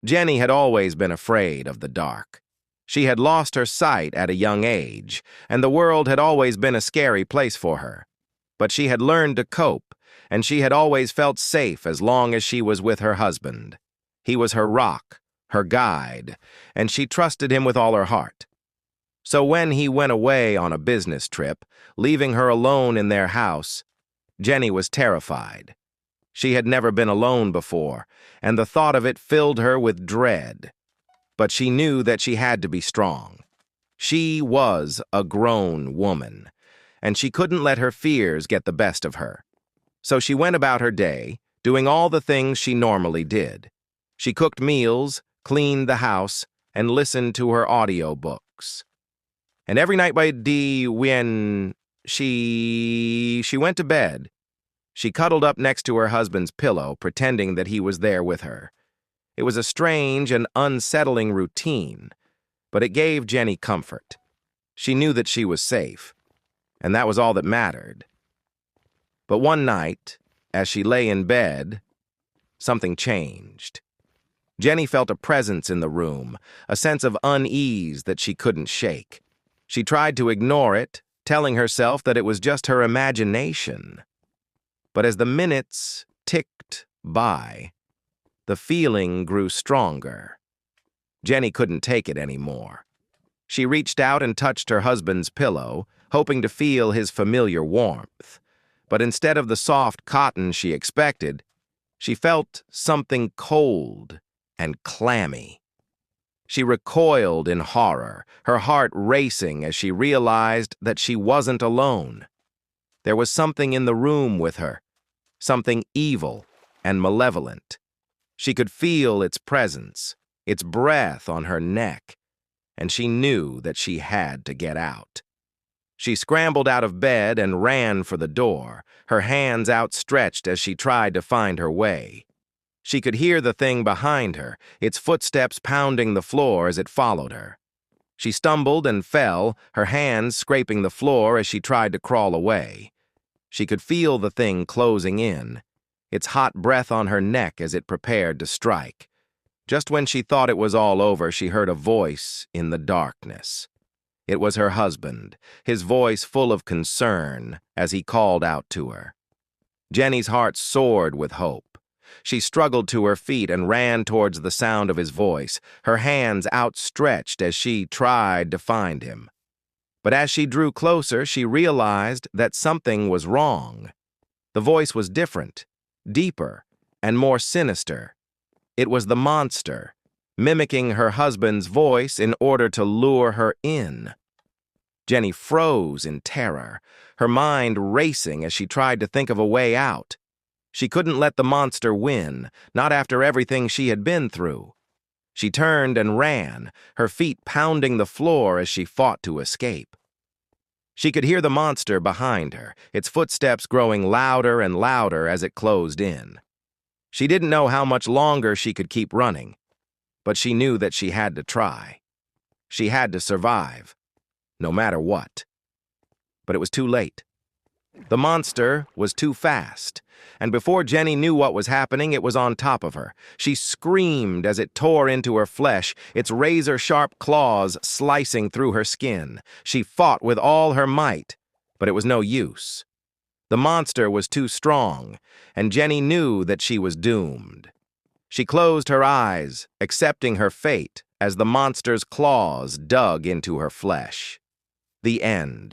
Jenny had always been afraid of the dark. She had lost her sight at a young age, and the world had always been a scary place for her. But she had learned to cope, and she had always felt safe as long as she was with her husband. He was her rock, her guide, and she trusted him with all her heart. So when he went away on a business trip, leaving her alone in their house, Jenny was terrified. She had never been alone before, and the thought of it filled her with dread. But she knew that she had to be strong. She was a grown woman, and she couldn't let her fears get the best of her. So she went about her day, doing all the things she normally did. She cooked meals, cleaned the house, and listened to her audiobooks. And every night when she went to bed, she cuddled up next to her husband's pillow, pretending that he was there with her. It was a strange and unsettling routine, but it gave Jenny comfort. She knew that she was safe, and that was all that mattered. But one night, as she lay in bed, something changed. Jenny felt a presence in the room, a sense of unease that she couldn't shake. She tried to ignore it, telling herself that it was just her imagination. But as the minutes ticked by, the feeling grew stronger. Jenny couldn't take it anymore. She reached out and touched her husband's pillow, hoping to feel his familiar warmth. But instead of the soft cotton she expected, she felt something cold and clammy. She recoiled in horror, her heart racing as she realized that she wasn't alone. There was something in the room with her, something evil and malevolent. She could feel its presence, its breath on her neck, and she knew that she had to get out. She scrambled out of bed and ran for the door, her hands outstretched as she tried to find her way. She could hear the thing behind her, its footsteps pounding the floor as it followed her. She stumbled and fell, her hands scraping the floor as she tried to crawl away. She could feel the thing closing in, its hot breath on her neck as it prepared to strike. Just when she thought it was all over, she heard a voice in the darkness. It was her husband, his voice full of concern as he called out to her. Jenny's heart soared with hope. She struggled to her feet and ran towards the sound of his voice, her hands outstretched as she tried to find him. But as she drew closer, she realized that something was wrong. The voice was different, deeper, and more sinister. It was the monster, mimicking her husband's voice in order to lure her in. Jenny froze in terror, her mind racing as she tried to think of a way out. She couldn't let the monster win, not after everything she had been through. She turned and ran, her feet pounding the floor as she fought to escape. She could hear the monster behind her, its footsteps growing louder and louder as it closed in. She didn't know how much longer she could keep running, but she knew that she had to try. She had to survive, no matter what. But it was too late. The monster was too fast, and before Jenny knew what was happening, it was on top of her. She screamed as it tore into her flesh, its razor-sharp claws slicing through her skin. She fought with all her might, but it was no use. The monster was too strong, and Jenny knew that she was doomed. She closed her eyes, accepting her fate as the monster's claws dug into her flesh. The end.